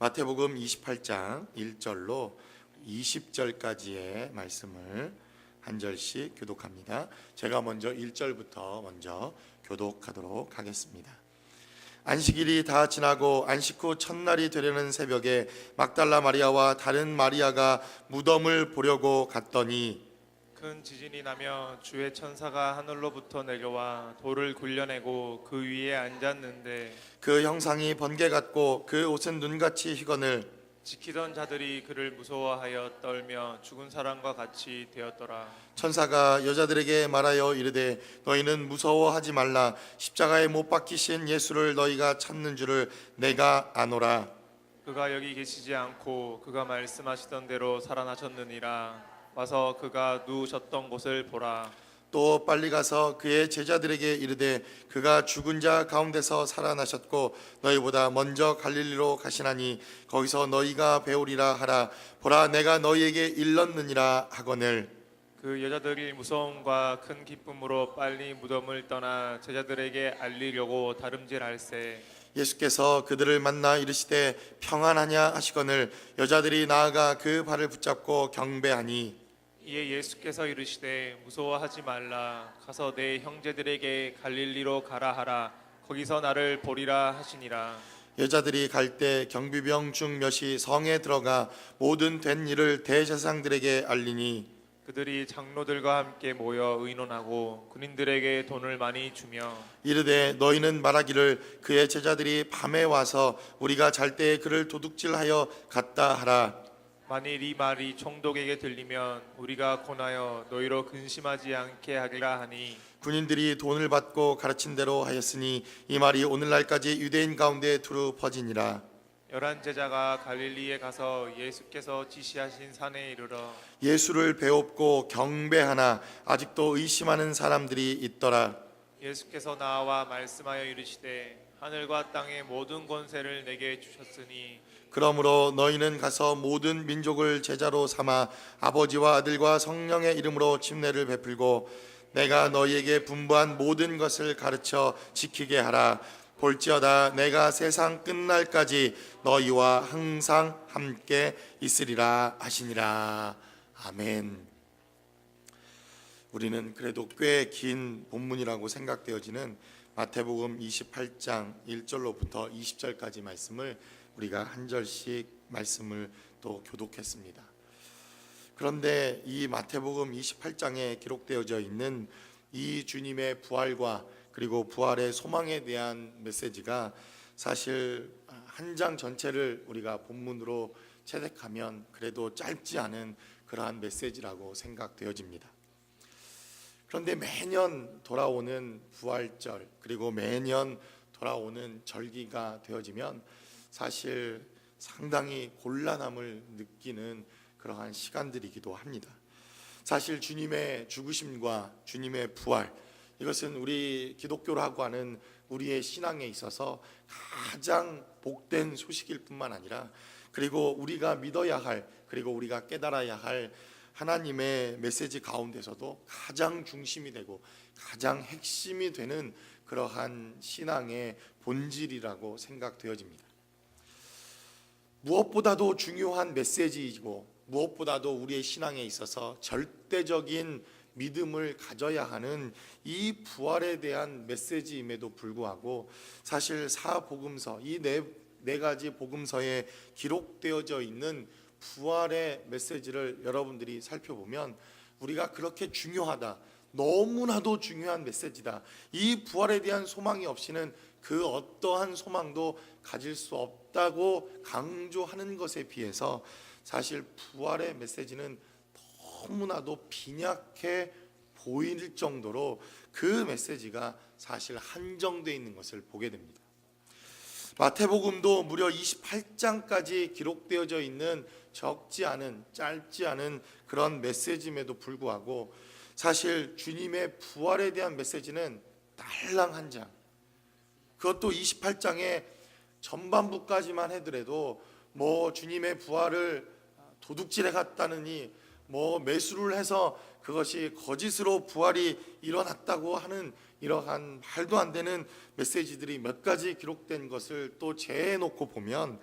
마태복음 28장 1절로 20절까지의 말씀을 한 절씩 교독합니다. 제가 먼저 1절부터 먼저 교독하도록 하겠습니다. 안식일이 다 지나고 안식 후 첫날이 되려는 새벽에 막달라 마리아와 다른 마리아가 무덤을 보려고 갔더니 큰 지진이 나며 주의 천사가 하늘로부터 내려와 돌을 굴려내고 그 위에 앉았는데 그 형상이 번개 같고 그 옷은 눈같이 희건을 지키던 자들이 그를 무서워하여 떨며 죽은 사람과 같이 되었더라. 천사가 여자들에게 말하여 이르되 너희는 무서워하지 말라. 십자가에 못 박히신 예수를 너희가 찾는 줄을 내가 아노라. 그가 여기 계시지 않고 그가 말씀하시던 대로 살아나셨느니라. 와서 그가 누우셨던 곳을 보라. 또 빨리 가서 그의 제자들에게 이르되 그가 죽은 자 가운데서 살아나셨고 너희보다 먼저 갈릴리로 가시나니 거기서 너희가 배우리라 하라. 보라 내가 너희에게 일렀느니라 하거늘. 그 여자들이 무서움과 큰 기쁨으로 빨리 무덤을 떠나 제자들에게 알리려고 다름질할세. 예수께서 그들을 만나 이르시되 평안하냐 하시거늘 여자들이 나아가 그 발을 붙잡고 경배하니 이에 예수께서 이르시되 무서워하지 말라. 가서 내 형제들에게 갈릴리로 가라 하라. 거기서 나를 보리라 하시니라. 여자들이 갈 때 경비병 중 몇이 성에 들어가 모든 된 일을 대제사장들에게 알리니 그들이 장로들과 함께 모여 의논하고 군인들에게 돈을 많이 주며 이르되 너희는 말하기를 그의 제자들이 밤에 와서 우리가 잘 때에 그를 도둑질하여 갔다 하라. 만일 이 말이 총독에게 들리면 우리가 권하여 너희로 근심하지 않게 하리라 하니 군인들이 돈을 받고 가르친 대로 하였으니 이 말이 오늘날까지 유대인 가운데 두루 퍼지니라. 11 제자가 갈릴리에 가서 예수께서 지시하신 산에 이르러 예수를 배웁고 경배하나 아직도 의심하는 사람들이 있더라. 예수께서 나와 말씀하여 이르시되 하늘과 땅의 모든 권세를 내게 주셨으니 그러므로 너희는 가서 모든 민족을 제자로 삼아 아버지와 아들과 성령의 이름으로 침례를 베풀고 내가 너희에게 분부한 모든 것을 가르쳐 지키게 하라. 볼지어다 내가 세상 끝날까지 너희와 항상 함께 있으리라 하시니라. 아멘. 우리는 그래도 꽤 긴 본문이라고 생각되어지는 마태복음 28장 1절로부터 20절까지 말씀을 우리가 한 절씩 말씀을 또 교독했습니다. 그런데 이 마태복음 28장에 기록되어져 있는 이 주님의 부활과 그리고 부활의 소망에 대한 메시지가 사실 한 장 전체를 우리가 본문으로 채택하면 그래도 짧지 않은 그러한 메시지라고 생각되어집니다. 그런데 매년 돌아오는 부활절 그리고 매년 돌아오는 절기가 되어지면 사실 상당히 곤란함을 느끼는 그러한 시간들이기도 합니다. 사실 주님의 죽으심과 주님의 부활 이것은 우리 기독교라고 하는 우리의 신앙에 있어서 가장 복된 소식일 뿐만 아니라 그리고 우리가 믿어야 할 그리고 우리가 깨달아야 할 하나님의 메시지 가운데서도 가장 중심이 되고 가장 핵심이 되는 그러한 신앙의 본질이라고 생각되어집니다. 무엇보다도 중요한 메시지이고 무엇보다도 우리의 신앙에 있어서 절대적인 믿음을 가져야 하는 이 부활에 대한 메시지임에도 불구하고 사실 사복음서 이 네 가지 복음서에 기록되어져 있는 부활의 메시지를 여러분들이 살펴보면 우리가 그렇게 중요하다, 너무나도 중요한 메시지다, 이 부활에 대한 소망이 없이는 그 어떠한 소망도 가질 수 없다고 강조하는 것에 비해서 사실 부활의 메시지는 너무나도 빈약해 보일 정도로 그 메시지가 사실 한정되어 있는 것을 보게 됩니다. 마태복음도 무려 28장까지 기록되어져 있는 적지 않은 짧지 않은 그런 메시지임에도 불구하고 사실 주님의 부활에 대한 메시지는 딸랑 한 장, 그것도 28장의 전반부까지만 하더라도 뭐 주님의 부활을 도둑질해 갔다느니 뭐 매수를 해서 그것이 거짓으로 부활이 일어났다고 하는 이러한 말도 안 되는 메시지들이 몇 가지 기록된 것을 또 재해놓고 보면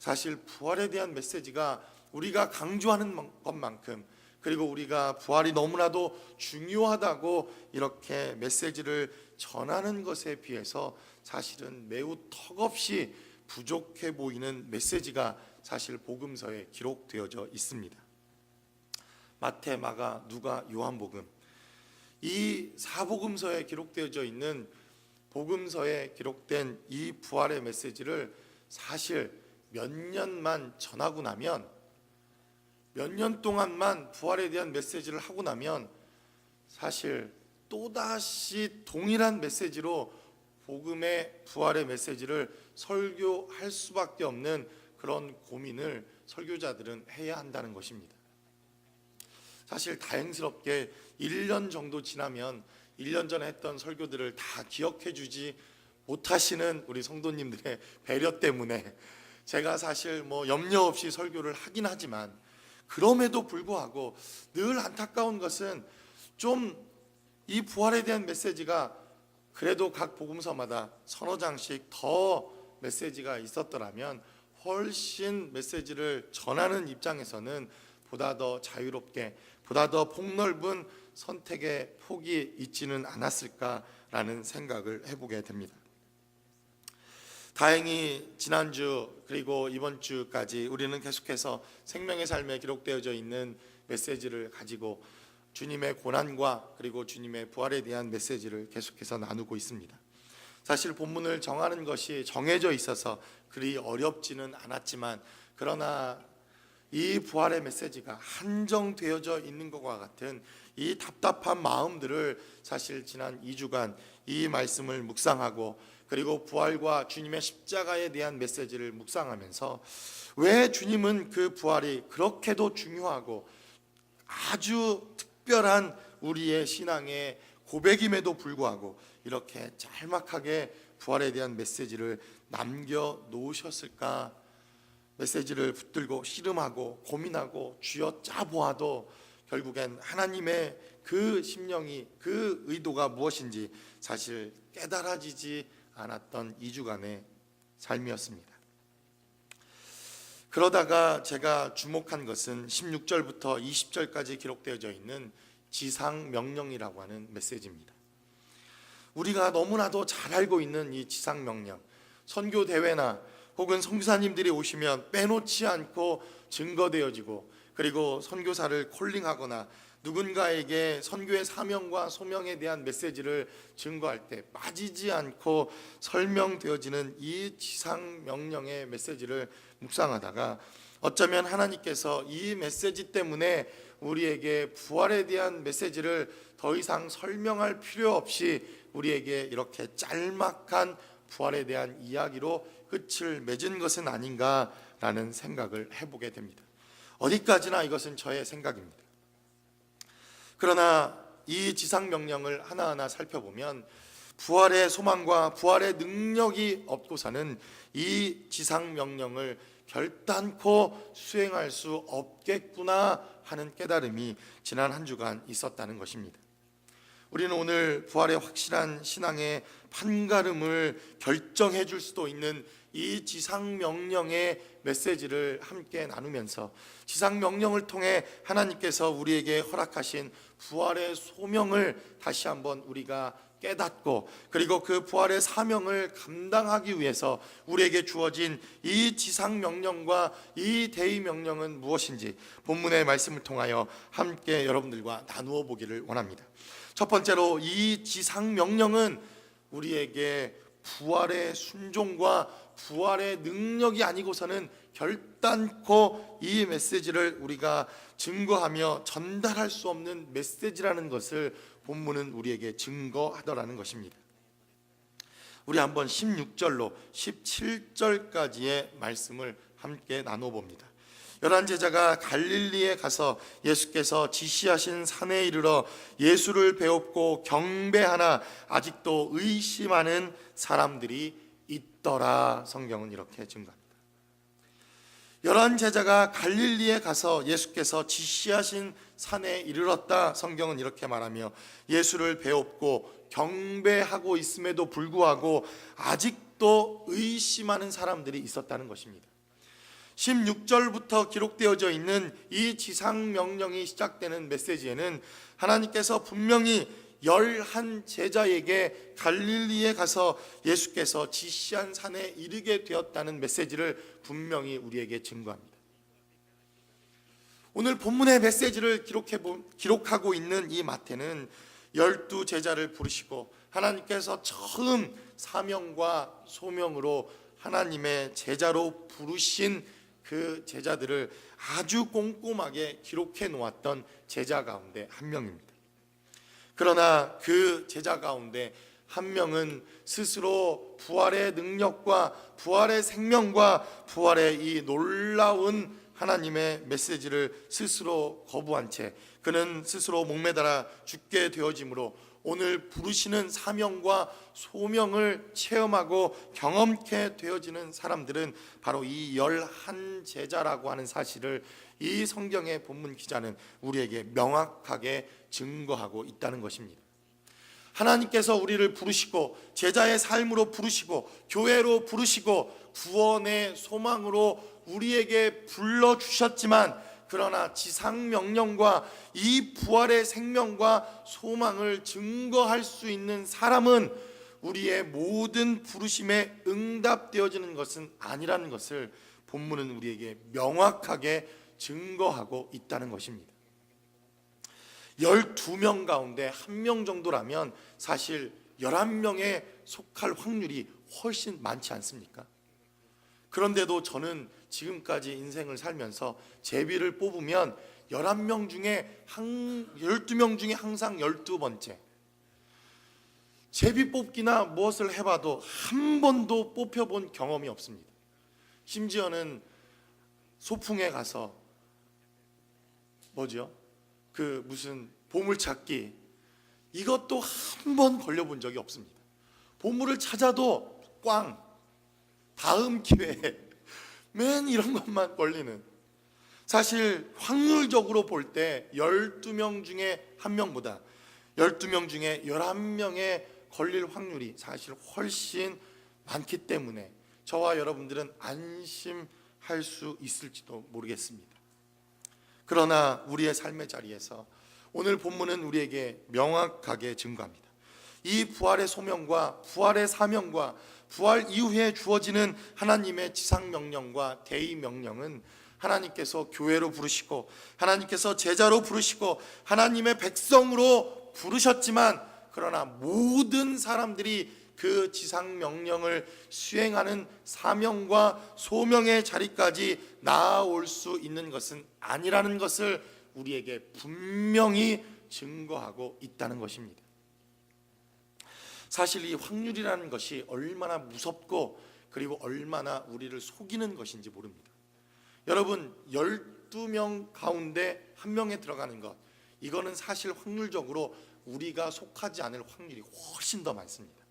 사실 부활에 대한 메시지가 우리가 강조하는 것만큼, 그리고 우리가 부활이 너무나도 중요하다고 이렇게 메시지를 전하는 것에 비해서 사실은 매우 턱없이 부족해 보이는 메시지가 사실 복음서에 기록되어져 있습니다. 마태, 마가, 누가, 요한복음, 이 사복음서에 기록되어져 있는 복음서에 기록된 이 부활의 메시지를 사실 몇 년만 전하고 나면, 몇 년 동안만 부활에 대한 메시지를 하고 나면 사실 또다시 동일한 메시지로 복음의 부활의 메시지를 설교할 수밖에 없는 그런 고민을 설교자들은 해야 한다는 것입니다. 사실 다행스럽게 1년 정도 지나면 1년 전에 했던 설교들을 다 기억해 주지 못하시는 우리 성도님들의 배려 때문에 제가 사실 염려 없이 설교를 하긴 하지만, 그럼에도 불구하고 늘 안타까운 것은 좀 이 부활에 대한 메시지가 그래도 각 복음서마다 서너 장씩 더 메시지가 있었더라면 훨씬 메시지를 전하는 입장에서는 보다 더 자유롭게, 보다 더 폭넓은 선택의 폭이 있지는 않았을까라는 생각을 해보게 됩니다. 다행히 지난주 그리고 이번 주까지 우리는 계속해서 생명의 삶에 기록되어져 있는 메시지를 가지고 주님의 고난과 그리고 주님의 부활에 대한 메시지를 계속해서 나누고 있습니다. 사실 본문을 정하는 것이 정해져 있어서 그리 어렵지는 않았지만, 그러나 이 부활의 메시지가 한정되어져 있는 것과 같은 이 답답한 마음들을 사실 지난 2주간 이 말씀을 묵상하고, 그리고 부활과 주님의 십자가에 대한 메시지를 묵상하면서 왜 주님은 그 부활이 그렇게도 중요하고 아주 특별한 우리의 신앙의 고백임에도 불구하고 이렇게 짤막하게 부활에 대한 메시지를 남겨놓으셨을까? 메시지를 붙들고 씨름하고 고민하고 쥐어짜보아도 결국엔 하나님의 그 심령이, 그 의도가 무엇인지 사실 깨달아지지 않았던 2주간의 삶이었습니다. 그러다가 제가 주목한 것은 16절부터 20절까지 기록되어져 있는 지상명령이라고 하는 메시지입니다. 우리가 너무나도 잘 알고 있는 이 지상명령, 선교대회나 혹은 선교사님들이 오시면 빼놓지 않고 증거되어지고, 그리고 선교사를 콜링하거나 누군가에게 선교의 사명과 소명에 대한 메시지를 증거할 때 빠지지 않고 설명되어지는 이 지상명령의 메시지를 묵상하다가 어쩌면 하나님께서 이 메시지 때문에 우리에게 부활에 대한 메시지를 더 이상 설명할 필요 없이 우리에게 이렇게 짤막한 부활에 대한 이야기로 끝을 맺은 것은 아닌가라는 생각을 해보게 됩니다. 어디까지나 이것은 저의 생각입니다. 그러나 이 지상명령을 하나하나 살펴보면 부활의 소망과 부활의 능력이 없고서는 이 지상명령을 결단코 수행할 수 없겠구나 하는 깨달음이 지난 한 주간 있었다는 것입니다. 우리는 오늘 부활의 확실한 신앙의 판가름을 결정해 줄 수도 있는 이 지상명령의 메시지를 함께 나누면서 지상명령을 통해 하나님께서 우리에게 허락하신 부활의 소명을 다시 한번 우리가 깨닫고, 그리고 그 부활의 사명을 감당하기 위해서 우리에게 주어진 이 지상명령과 이 대의명령은 무엇인지 본문의 말씀을 통하여 함께 여러분들과 나누어 보기를 원합니다. 첫 번째로 이 지상명령은 우리에게 부활의 순종과 부활의 능력이 아니고서는 결단코 이 메시지를 우리가 증거하며 전달할 수 없는 메시지라는 것을 본문은 우리에게 증거하더라는 것입니다. 우리 한번 16절로 17절까지의 말씀을 함께 나눠봅니다. 11제자가 갈릴리에 가서 예수께서 지시하신 산에 이르러 예수를 배웁고 경배하나 아직도 의심하는 사람들이 있더라. 성경은 이렇게 증거합니다. 11제자가 갈릴리에 가서 예수께서 지시하신 산에 이르렀다. 성경은 이렇게 말하며 예수를 배웁고 경배하고 있음에도 불구하고 아직도 의심하는 사람들이 있었다는 것입니다. 16절부터 기록되어져 있는 이 지상명령이 시작되는 메시지에는 하나님께서 분명히 11 제자에게 갈릴리에 가서 예수께서 지시한 산에 이르게 되었다는 메시지를 분명히 우리에게 증거합니다. 오늘 본문의 메시지를 기록하고 있는 이 마태는 12 제자를 부르시고 하나님께서 처음 사명과 소명으로 하나님의 제자로 부르신 그 제자들을 아주 꼼꼼하게 기록해 놓았던 제자 가운데 한 명입니다. 그러나 그 제자 가운데 한 명은 스스로 부활의 능력과 부활의 생명과 부활의 이 놀라운 하나님의 메시지를 스스로 거부한 채 그는 스스로 목매달아 죽게 되어지므로 오늘 부르시는 사명과 소명을 체험하고 경험케 되어지는 사람들은 바로 이 11 제자라고 하는 사실을 이 성경의 본문 기자는 우리에게 명확하게 증거하고 있다는 것입니다. 하나님께서 우리를 부르시고 제자의 삶으로 부르시고 교회로 부르시고 구원의 소망으로 우리에게 불러주셨지만 그러나 지상명령과 이 부활의 생명과 소망을 증거할 수 있는 사람은 우리의 모든 부르심에 응답되어지는 것은 아니라는 것을 본문은 우리에게 명확하게 증거하고 있다는 것입니다. 12명 가운데 1명 정도라면 사실 11명에 속할 확률이 훨씬 많지 않습니까? 그런데도 저는 지금까지 인생을 살면서 제비를 뽑으면 12명 중에 12명 중에 항상 12번째. 제비 뽑기나 무엇을 해봐도 한 번도 뽑혀본 경험이 없습니다. 심지어는 소풍에 가서 그 무슨 보물찾기 이것도 한 번 걸려본 적이 없습니다. 보물을 찾아도 꽝, 다음 기회에 맨 이런 것만 걸리는. 사실 확률적으로 볼 때 12명 중에 1명보다 12명 중에 11명에 걸릴 확률이 사실 훨씬 많기 때문에 저와 여러분들은 안심할 수 있을지도 모르겠습니다. 그러나 우리의 삶의 자리에서 오늘 본문은 우리에게 명확하게 증거합니다. 이 부활의 소명과 부활의 사명과 부활 이후에 주어지는 하나님의 지상명령과 대의명령은 하나님께서 교회로 부르시고 하나님께서 제자로 부르시고 하나님의 백성으로 부르셨지만 그러나 모든 사람들이 그 지상명령을 수행하는 사명과 소명의 자리까지 나아올 수 있는 것은 아니라는 것을 우리에게 분명히 증거하고 있다는 것입니다. 사실 이 확률이라는 것이 얼마나 무섭고 그리고 얼마나 우리를 속이는 것인지 모릅니다. 여러분 12명 가운데 1명에 들어가는 것 이거는 사실 확률적으로 우리가 속하지 않을 확률이 훨씬 더 많습니다.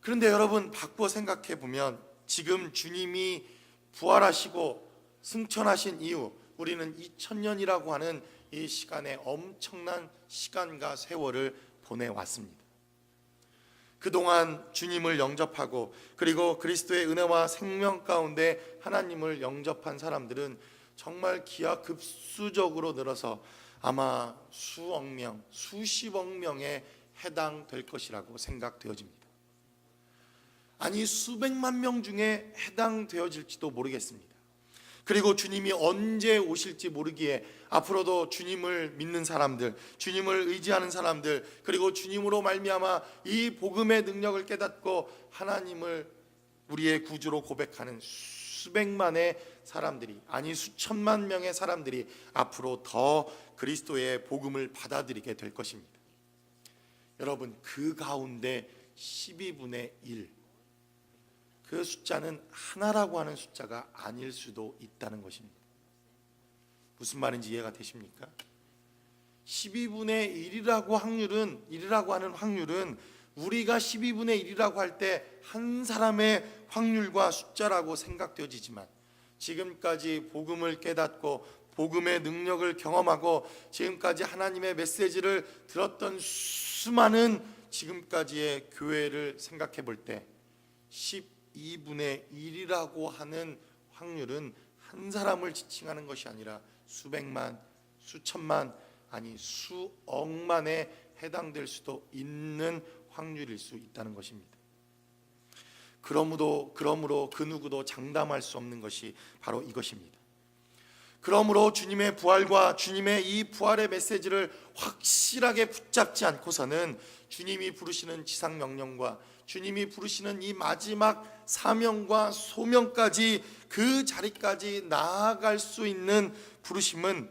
그런데 여러분 바꾸어 생각해 보면 지금 주님이 부활하시고 승천하신 이후 우리는 2000년이라고 하는 이 시간에 엄청난 시간과 세월을 보내왔습니다. 그동안 주님을 영접하고 그리고 그리스도의 은혜와 생명 가운데 하나님을 영접한 사람들은 정말 기하급수적으로 늘어서 아마 수억 명, 수십억 명에 해당될 것이라고 생각되어집니다. 아니 수백만 명 중에 해당되어질지도 모르겠습니다. 그리고 주님이 언제 오실지 모르기에 앞으로도 주님을 믿는 사람들, 주님을 의지하는 사람들, 그리고 주님으로 말미암아 이 복음의 능력을 깨닫고 하나님을 우리의 구주로 고백하는 수백만의 사람들이 아니 수천만 명의 사람들이 앞으로 더 그리스도의 복음을 받아들이게 될 것입니다. 여러분 그 가운데 12분의 1 그 숫자는 하나라고 하는 숫자가 아닐 수도 있다는 것입니다. 무슨 말인지 이해가 되십니까? 12분의 1이라고 하는 확률은 우리가 12분의 1이라고 할 때 한 사람의 확률과 숫자라고 생각되어지지만 지금까지 복음을 깨닫고 복음의 능력을 경험하고 지금까지 하나님의 메시지를 들었던 수많은 지금까지의 교회를 생각해 볼 때 12분의 1이라고 하는 확률은 한 사람을 지칭하는 것이 아니라 수백만, 수천만, 아니 수억만에 해당될 수도 있는 확률일 수 있다는 것입니다. 그러므로 그 누구도 장담할 수 없는 것이 바로 이것입니다. 그러므로 주님의 부활과 주님의 이 부활의 메시지를 확실하게 붙잡지 않고서는 주님이 부르시는 지상 명령과 주님이 부르시는 이 마지막 사명과 소명까지 그 자리까지 나아갈 수 있는 부르심은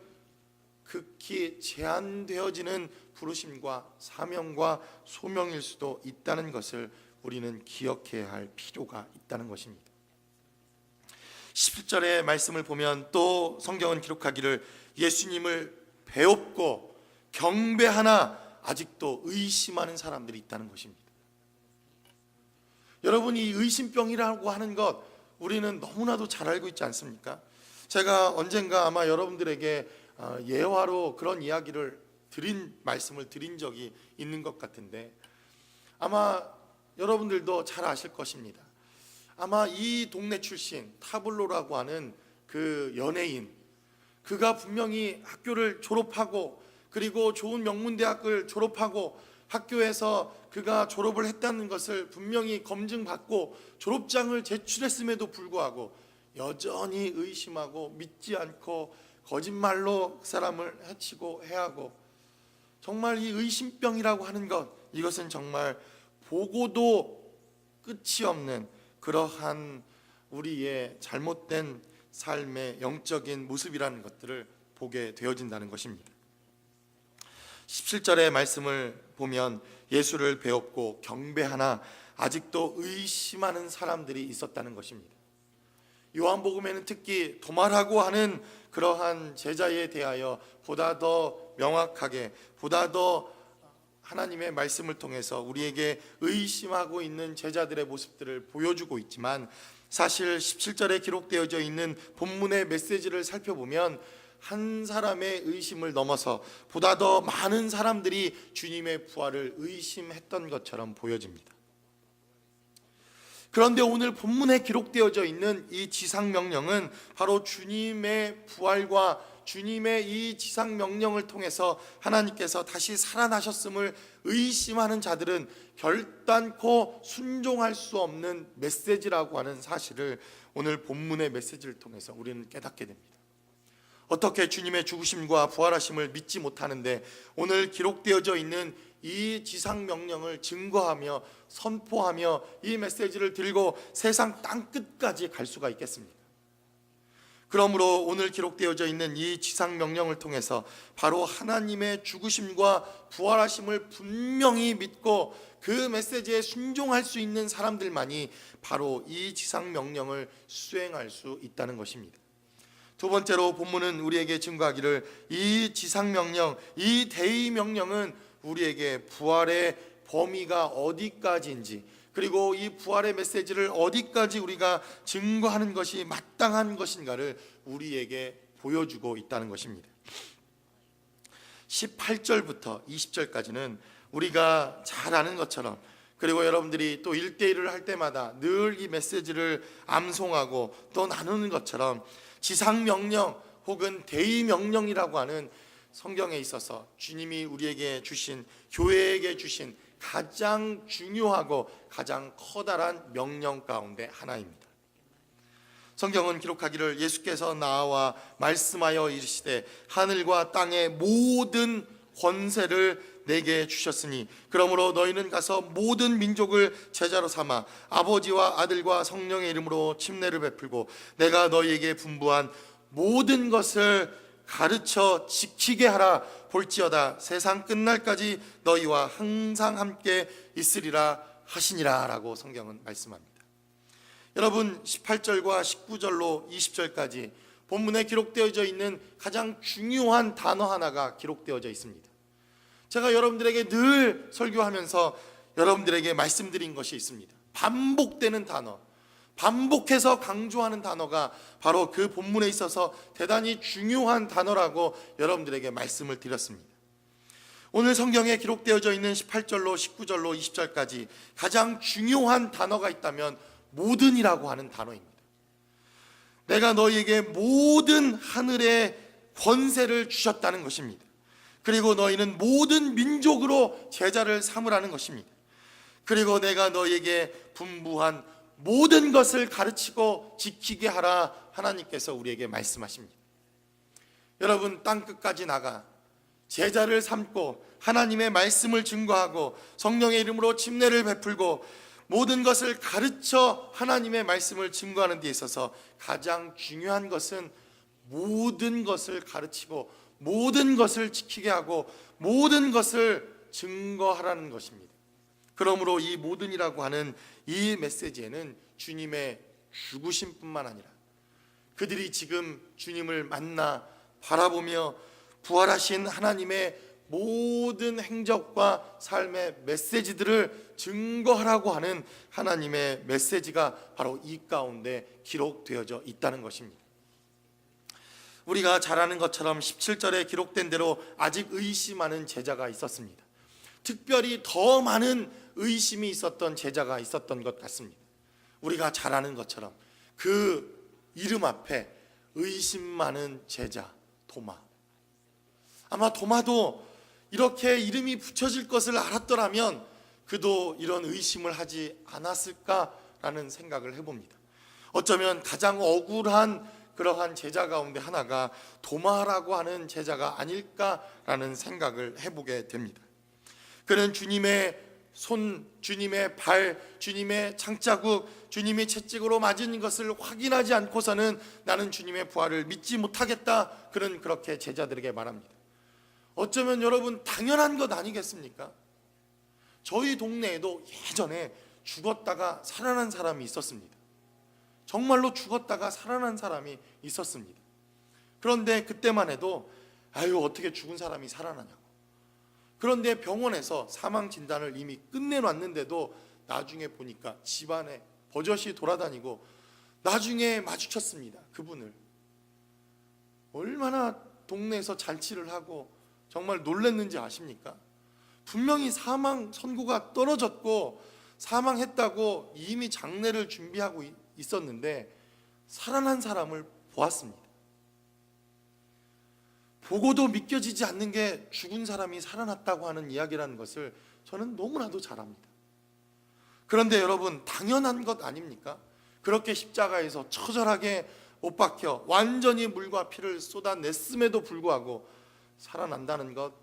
극히 제한되어지는 부르심과 사명과 소명일 수도 있다는 것을 우리는 기억해야 할 필요가 있다는 것입니다. 17절의 말씀을 보면 또 성경은 기록하기를 예수님을 배웁고 경배하나 아직도 의심하는 사람들이 있다는 것입니다. 여러분, 이 의심병이라고 하는 것 우리는 너무나도 잘 알고 있지 않습니까? 제가 언젠가 아마 여러분들에게 예화로 그런 이야기를 말씀을 드린 적이 있는 것 같은데, 아마 여러분들도 잘 아실 것입니다. 아마 이 동네 출신 타블로라고 하는 그 연예인, 그가 분명히 학교를 졸업하고 그리고 좋은 명문대학을 졸업하고 학교에서 그가 졸업을 했다는 것을 분명히 검증받고 졸업장을 제출했음에도 불구하고 여전히 의심하고 믿지 않고 거짓말로 사람을 해치고 해하고, 정말 이 의심병이라고 하는 것, 이것은 정말 보고도 끝이 없는 그러한 우리의 잘못된 삶의 영적인 모습이라는 것들을 보게 되어진다는 것입니다. 17절의 말씀을 보면 예수를 배웠고 경배하나 아직도 의심하는 사람들이 있었다는 것입니다. 요한복음에는 특히 도마라고 하는 그러한 제자에 대하여 보다 더 명확하게, 보다 더 하나님의 말씀을 통해서 우리에게 의심하고 있는 제자들의 모습들을 보여주고 있지만, 사실 17절에 기록되어져 있는 본문의 메시지를 살펴보면 한 사람의 의심을 넘어서 보다 더 많은 사람들이 주님의 부활을 의심했던 것처럼 보여집니다. 그런데 오늘 본문에 기록되어져 있는 이 지상명령은 바로 주님의 부활과 주님의 이 지상명령을 통해서 하나님께서 다시 살아나셨음을 의심하는 자들은 결단코 순종할 수 없는 메시지라고 하는 사실을 오늘 본문의 메시지를 통해서 우리는 깨닫게 됩니다. 어떻게 주님의 죽으심과 부활하심을 믿지 못하는데 오늘 기록되어져 있는 이 지상명령을 증거하며 선포하며 이 메시지를 들고 세상 땅끝까지 갈 수가 있겠습니까? 그러므로 오늘 기록되어져 있는 이 지상명령을 통해서 바로 하나님의 죽으심과 부활하심을 분명히 믿고 그 메시지에 순종할 수 있는 사람들만이 바로 이 지상명령을 수행할 수 있다는 것입니다. 두 번째로 본문은 우리에게 증거하기를 이 지상명령, 이 대의명령은 우리에게 부활의 범위가 어디까지인지, 그리고 이 부활의 메시지를 어디까지 우리가 증거하는 것이 마땅한 것인가를 우리에게 보여주고 있다는 것입니다. 18절부터 20절까지는 우리가 잘 아는 것처럼, 그리고 여러분들이 또 1대1을 할 때마다 늘 이 메시지를 암송하고 또 나누는 것처럼 지상명령 혹은 대의명령이라고 하는 성경에 있어서 주님이 우리에게 주신, 교회에게 주신 가장 중요하고 가장 커다란 명령 가운데 하나입니다. 성경은 기록하기를 예수께서 나와 말씀하여 이르시되 하늘과 땅의 모든 권세를 내게 주셨으니 그러므로 너희는 가서 모든 민족을 제자로 삼아 아버지와 아들과 성령의 이름으로 침례를 베풀고 내가 너희에게 분부한 모든 것을 가르쳐 지키게 하라. 볼지어다 세상 끝날까지 너희와 항상 함께 있으리라 하시니라 라고 성경은 말씀합니다. 여러분, 18절과 19절로 20절까지 본문에 기록되어져 있는 가장 중요한 단어 하나가 기록되어져 있습니다. 제가 여러분들에게 늘 설교하면서 여러분들에게 말씀드린 것이 있습니다. 반복되는 단어, 반복해서 강조하는 단어가 바로 그 본문에 있어서 대단히 중요한 단어라고 여러분들에게 말씀을 드렸습니다. 오늘 성경에 기록되어져 있는 18절로 19절로 20절까지 가장 중요한 단어가 있다면 모든이라고 하는 단어입니다. 내가 너희에게 모든 하늘의 권세를 주셨다는 것입니다. 그리고 너희는 모든 민족으로 제자를 삼으라는 것입니다. 그리고 내가 너희에게 분부한 모든 것을 가르치고 지키게 하라 하나님께서 우리에게 말씀하십니다. 여러분, 땅끝까지 나가 제자를 삼고 하나님의 말씀을 증거하고 성령의 이름으로 침례를 베풀고 모든 것을 가르쳐 하나님의 말씀을 증거하는 데 있어서 가장 중요한 것은 모든 것을 가르치고 모든 것을 지키게 하고 모든 것을 증거하라는 것입니다. 그러므로 이 모든이라고 하는 이 메시지에는 주님의 죽으심뿐만 아니라 그들이 지금 주님을 만나 바라보며 부활하신 하나님의 모든 행적과 삶의 메시지들을 증거하라고 하는 하나님의 메시지가 바로 이 가운데 기록되어져 있다는 것입니다. 우리가 잘 아는 것처럼 17절에 기록된 대로 아직 의심하는 제자가 있었습니다. 특별히 더 많은 의심이 있었던 제자가 있었던 것 같습니다. 우리가 잘 아는 것처럼 그 이름 앞에 의심 많은 제자 도마. 아마 도마도 이렇게 이름이 붙여질 것을 알았더라면 그도 이런 의심을 하지 않았을까라는 생각을 해봅니다. 어쩌면 가장 억울한 그러한 제자 가운데 하나가 도마라고 하는 제자가 아닐까라는 생각을 해보게 됩니다. 그는 주님의 손, 주님의 발, 주님의 창자국, 주님이 채찍으로 맞은 것을 확인하지 않고서는 나는 주님의 부활을 믿지 못하겠다. 그는 그렇게 제자들에게 말합니다. 어쩌면 여러분 당연한 것 아니겠습니까? 저희 동네에도 예전에 죽었다가 살아난 사람이 있었습니다. 정말로 죽었다가 살아난 사람이 있었습니다. 그런데 그때만 해도 어떻게 죽은 사람이 살아나냐고. 그런데 병원에서 사망 진단을 이미 끝내놨는데도 나중에 보니까 집안에 버젓이 돌아다니고 나중에 마주쳤습니다. 그분을. 얼마나 동네에서 잔치를 하고 정말 놀랐는지 아십니까? 분명히 사망 선고가 떨어졌고 사망했다고 이미 장례를 준비하고 있었는데 살아난 사람을 보았습니다. 보고도 믿겨지지 않는 게 죽은 사람이 살아났다고 하는 이야기라는 것을 저는 너무나도 잘 압니다. 그런데 여러분, 당연한 것 아닙니까? 그렇게 십자가에서 처절하게 못 박혀 완전히 물과 피를 쏟아냈음에도 불구하고 살아난다는 것,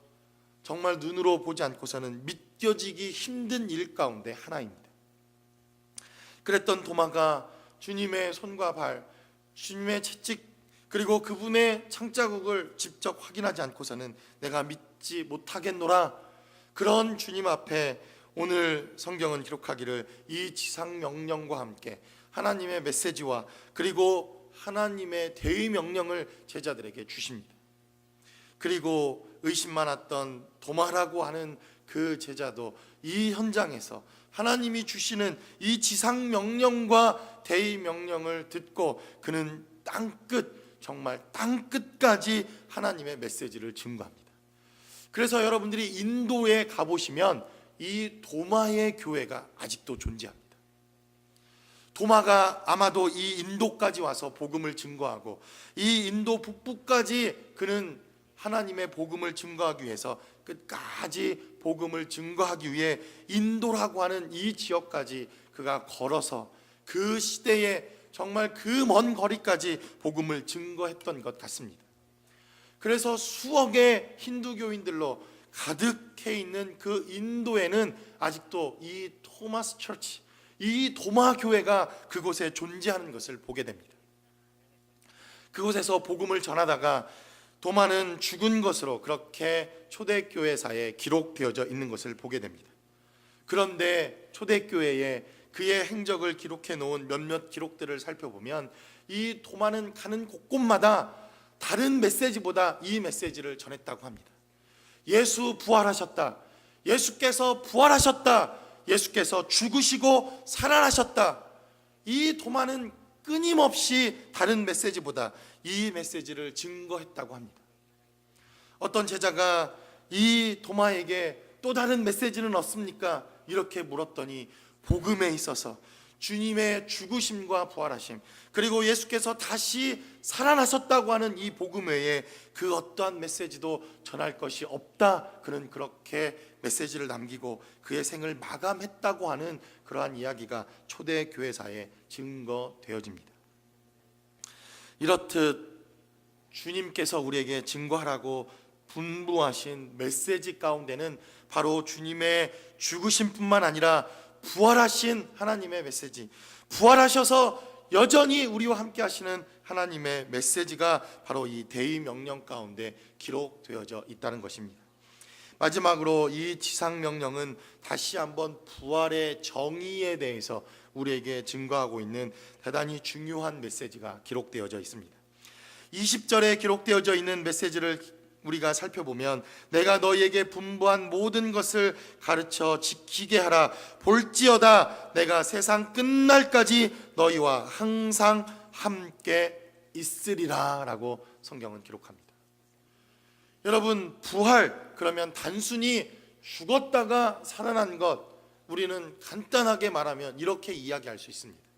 정말 눈으로 보지 않고서는 믿겨지기 힘든 일 가운데 하나입니다. 그랬던 도마가 주님의 손과 발, 주님의 채찍, 그리고 그분의 창자국을 직접 확인하지 않고서는 내가 믿지 못하겠노라. 그런 주님 앞에 오늘 성경은 기록하기를 이 지상 명령과 함께 하나님의 메시지와 그리고 하나님의 대의 명령을 제자들에게 주십니다. 그리고 의심 많았던 도마라고 하는 그 제자도 이 현장에서 하나님이 주시는 이 지상 명령과 대의 명령을 듣고 그는 땅끝, 정말 땅끝까지 하나님의 메시지를 증거합니다. 그래서 여러분들이 인도에 가보시면 이 도마의 교회가 아직도 존재합니다. 도마가 아마도 이 인도까지 와서 복음을 증거하고 이 인도 북부까지 그는 하나님의 복음을 증거하기 위해서 끝까지 복음을 증거하기 위해 인도라고 하는 이 지역까지 그가 걸어서 그 시대에 정말 그 먼 거리까지 복음을 증거했던 것 같습니다. 그래서 수억의 힌두교인들로 가득해 있는 그 인도에는 아직도 이 토마스 처치, 이 도마 교회가 그곳에 존재하는 것을 보게 됩니다. 그곳에서 복음을 전하다가 도마는 죽은 것으로 그렇게 초대교회사에 기록되어져 있는 것을 보게 됩니다. 그런데 초대교회에 그의 행적을 기록해 놓은 몇몇 기록들을 살펴보면 이 도마는 가는 곳곳마다 다른 메시지보다 이 메시지를 전했다고 합니다. 예수 부활하셨다. 예수께서 부활하셨다. 예수께서 죽으시고 살아나셨다. 이 도마는 끊임없이 다른 메시지보다 이 메시지를 증거했다고 합니다. 어떤 제자가 이 도마에게 또 다른 메시지는 없습니까? 이렇게 물었더니 복음에 있어서 주님의 죽으심과 부활하심, 그리고 예수께서 다시 살아나셨다고 하는 이 복음 외에 그 어떠한 메시지도 전할 것이 없다. 그는 그렇게 메시지를 남기고 그의 생을 마감했다고 하는 그러한 이야기가 초대 교회사에 증거되어집니다. 이렇듯 주님께서 우리에게 증거하라고 분부하신 메시지 가운데는 바로 주님의 죽으심뿐만 아니라 부활하신 하나님의 메시지, 부활하셔서 여전히 우리와 함께 하시는 하나님의 메시지가 바로 이 대의 명령 가운데 기록되어져 있다는 것입니다. 마지막으로 이 지상 명령은 다시 한번 부활의 정의에 대해서 우리에게 증거하고 있는 대단히 중요한 메시지가 기록되어져 있습니다. 20절에 기록되어져 있는 메시지를 우리가 살펴보면, 내가 너희에게 분부한 모든 것을 가르쳐 지키게 하라. 볼지어다 내가 세상 끝날까지 너희와 항상 함께 있으리라 라고 성경은 기록합니다. 여러분, 부활 그러면 단순히 죽었다가 살아난 것, 우리는 간단하게 말하면 이렇게 이야기할 수 있습니다.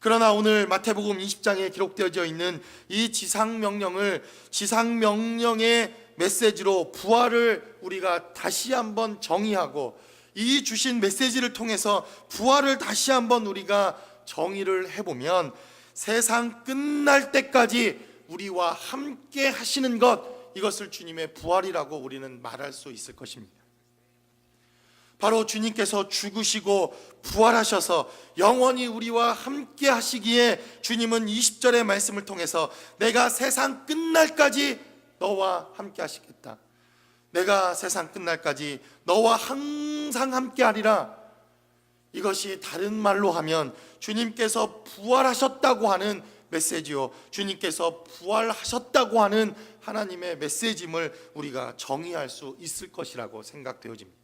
그러나 오늘 마태복음 20장에 기록되어져 있는 이 지상명령을, 지상명령의 메시지로 부활을 우리가 다시 한번 정의하고, 이 주신 메시지를 통해서 부활을 다시 한번 우리가 정의를 해보면, 세상 끝날 때까지 우리와 함께 하시는 것, 이것을 주님의 부활이라고 우리는 말할 수 있을 것입니다. 바로 주님께서 죽으시고 부활하셔서 영원히 우리와 함께 하시기에 주님은 20절의 말씀을 통해서 내가 세상 끝날까지 너와 함께 하시겠다, 내가 세상 끝날까지 너와 항상 함께 하리라. 이것이 다른 말로 하면 주님께서 부활하셨다고 하는 메시지요, 주님께서 부활하셨다고 하는 하나님의 메시지임을 우리가 정의할 수 있을 것이라고 생각되어집니다.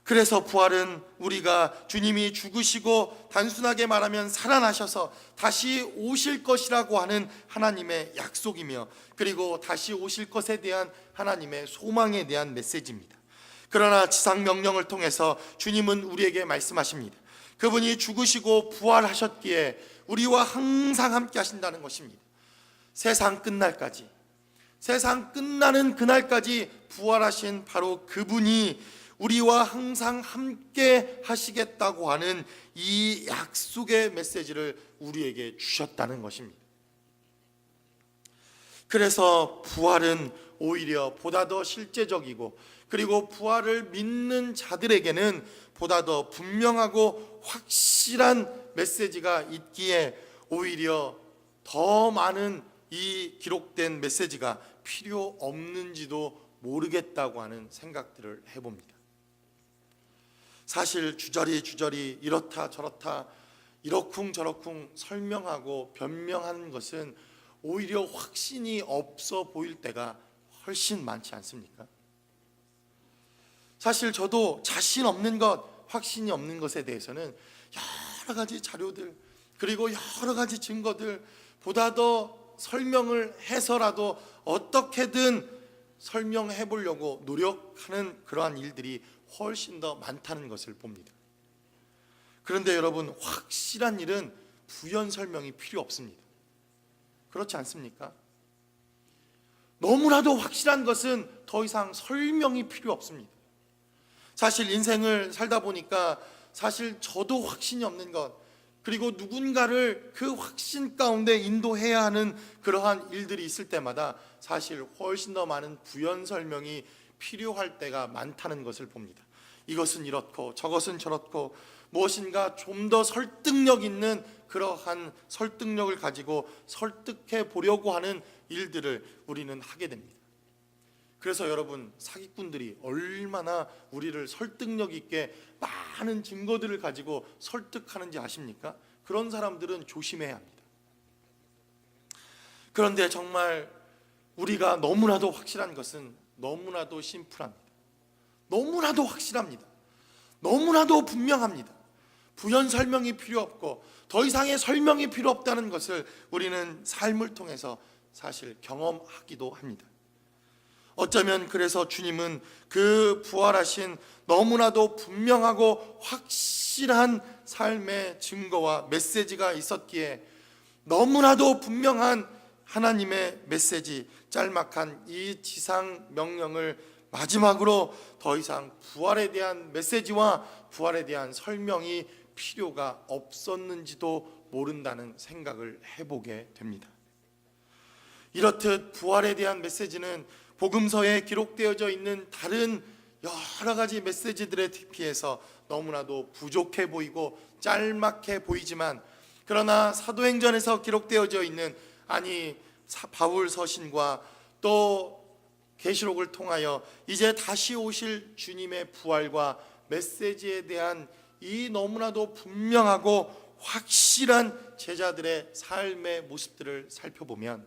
그래서 부활은 우리가 주님이 죽으시고 단순하게 말하면 살아나셔서 다시 오실 것이라고 하는 하나님의 약속이며, 그리고 다시 오실 것에 대한 하나님의 소망에 대한 메시지입니다. 그러나 지상명령을 통해서 주님은 우리에게 말씀하십니다. 그분이 죽으시고 부활하셨기에 우리와 항상 함께 하신다는 것입니다. 세상 끝날까지, 세상 끝나는 그날까지 부활하신 바로 그분이 우리와 항상 함께 하시겠다고 하는 이 약속의 메시지를 우리에게 주셨다는 것입니다. 그래서 부활은 오히려 보다 더 실제적이고, 그리고 부활을 믿는 자들에게는 보다 더 분명하고 확실한 메시지가 있기에 오히려 더 많은 이 기록된 메시지가 필요 없는지도 모르겠다고 하는 생각들을 해봅니다. 사실 주저리 이렇다 저렇다 이러쿵저러쿵 설명하고 변명하는 것은 오히려 확신이 없어 보일 때가 훨씬 많지 않습니까? 사실 저도 자신 없는 것, 확신이 없는 것에 대해서는 여러 가지 자료들, 그리고 여러 가지 증거들, 보다 더 설명을 해서라도 어떻게든 설명해 보려고 노력하는 그러한 일들이 훨씬 더 많다는 것을 봅니다. 그런데 여러분, 확실한 일은 부연 설명이 필요 없습니다. 그렇지 않습니까? 너무나도 확실한 것은 더 이상 설명이 필요 없습니다. 사실 인생을 살다 보니까 사실 저도 확신이 없는 것, 그리고 누군가를 그 확신 가운데 인도해야 하는 그러한 일들이 있을 때마다 사실 훨씬 더 많은 부연 설명이 필요할 때가 많다는 것을 봅니다. 이것은 이렇고 저것은 저렇고, 무엇인가 좀 더 설득력 있는 그러한 설득력을 가지고 설득해 보려고 하는 일들을 우리는 하게 됩니다. 그래서 여러분, 사기꾼들이 얼마나 우리를 설득력 있게 많은 증거들을 가지고 설득하는지 아십니까? 그런 사람들은 조심해야 합니다. 그런데 정말 우리가 너무나도 확실한 것은 너무나도 심플합니다. 너무나도 확실합니다. 너무나도 분명합니다. 부연 설명이 필요 없고 더 이상의 설명이 필요 없다는 것을 우리는 삶을 통해서 사실 경험하기도 합니다. 어쩌면 그래서 주님은 그 부활하신 너무나도 분명하고 확실한 삶의 증거와 메시지가 있었기에 너무나도 분명한 하나님의 메시지, 짤막한 이 지상 명령을 마지막으로 더 이상 부활에 대한 메시지와 부활에 대한 설명이 필요가 없었는지도 모른다는 생각을 해보게 됩니다. 이렇듯 부활에 대한 메시지는 복음서에 기록되어져 있는 다른 여러 가지 메시지들에 비해서 너무나도 부족해 보이고 짤막해 보이지만, 그러나 사도행전에서 기록되어져 있는, 바울 서신과 또 계시록을 통하여 이제 다시 오실 주님의 부활과 메시지에 대한 이 너무나도 분명하고 확실한 제자들의 삶의 모습들을 살펴보면,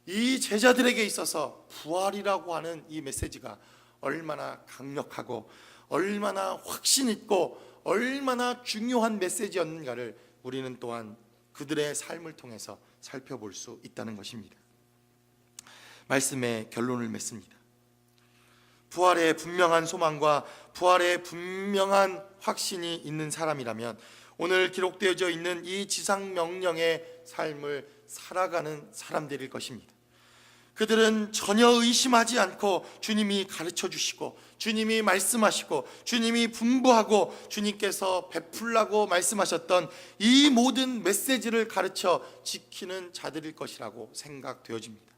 이 제자들에게 있어서 부활이라고 하는 이 메시지가 얼마나 강력하고 얼마나 확신 있고 얼마나 중요한 메시지였는가를 우리는 또한 그들의 삶을 통해서 살펴볼 수 있다는 것입니다. 말씀의 결론을 맺습니다. 부활의 분명한 소망과 부활의 분명한 확신이 있는 사람이라면 오늘 기록되어져 있는 이 지상 명령의 삶을 살아가는 사람들일 것입니다. 그들은 전혀 의심하지 않고 주님이 가르쳐 주시고 주님이 말씀하시고 주님이 분부하고 주님께서 베풀라고 말씀하셨던 이 모든 메시지를 가르쳐 지키는 자들일 것이라고 생각되어집니다.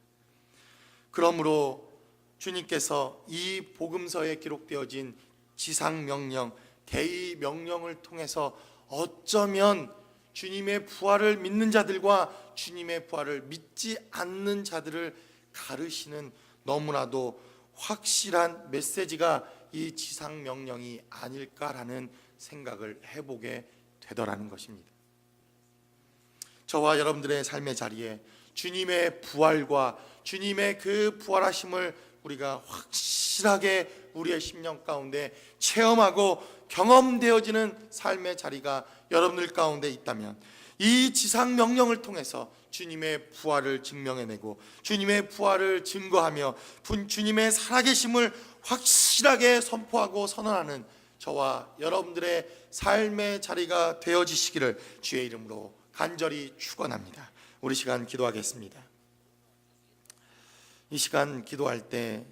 그러므로 주님께서 이 복음서에 기록되어진 지상 명령, 계의 명령을 통해서 어쩌면 주님의 부활을 믿는 자들과 주님의 부활을 믿지 않는 자들을 가르시는 너무나도 확실한 메시지가 이 지상 명령이 아닐까라는 생각을 해보게 되더라는 것입니다. 저와 여러분들의 삶의 자리에 주님의 부활과 주님의 그 부활하심을 우리가 확실하게 우리의 심령 가운데 체험하고 경험되어지는 삶의 자리가 여러분들 가운데 있다면, 이 지상 명령을 통해서 주님의 부활을 증명해내고 주님의 부활을 증거하며 주님의 살아계심을 확실하게 선포하고 선언하는 저와 여러분들의 삶의 자리가 되어지시기를 주의 이름으로 간절히 축원합니다. 우리 시간 기도하겠습니다. 이 시간 기도할 때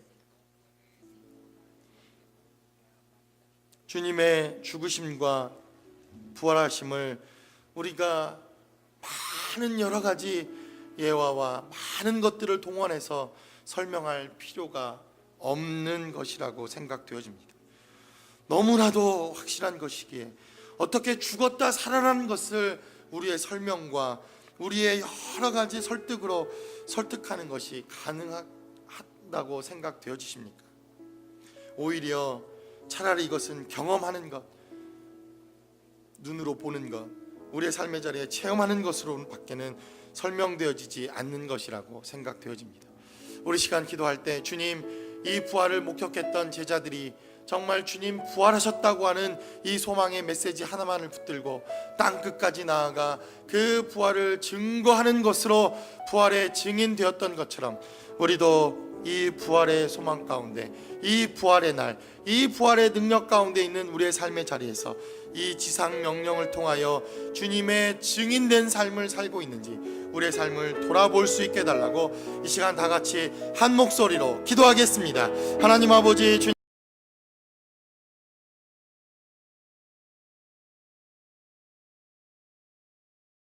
주님의 죽으심과 부활하심을 우리가 많은 여러 가지 예화와 많은 것들을 동원해서 설명할 필요가 없는 것이라고 생각되어집니다. 너무나도 확실한 것이기에 어떻게 죽었다 살아나는 것을 우리의 설명과 우리의 여러 가지 설득으로 설득하는 것이 가능하다고 생각되어지십니까? 오히려 차라리 이것은 경험하는 것, 눈으로 보는 것, 우리의 삶의 자리에 체험하는 것으로는 밖에는 설명되어지지 않는 것이라고 생각되어집니다. 우리 시간 기도할 때 주님, 이 부활을 목격했던 제자들이 정말 주님 부활하셨다고 하는 이 소망의 메시지 하나만을 붙들고 땅 끝까지 나아가 그 부활을 증거하는 것으로 부활의 증인되었던 것처럼, 우리도 이 부활의 소망 가운데, 이 부활의 날, 이 부활의 능력 가운데 있는 우리의 삶의 자리에서 이 지상 명령을 통하여 주님의 증인된 삶을 살고 있는지 우리의 삶을 돌아볼 수 있게 해달라고 이 시간 다 같이 한 목소리로 기도하겠습니다. 하나님 아버지, 주님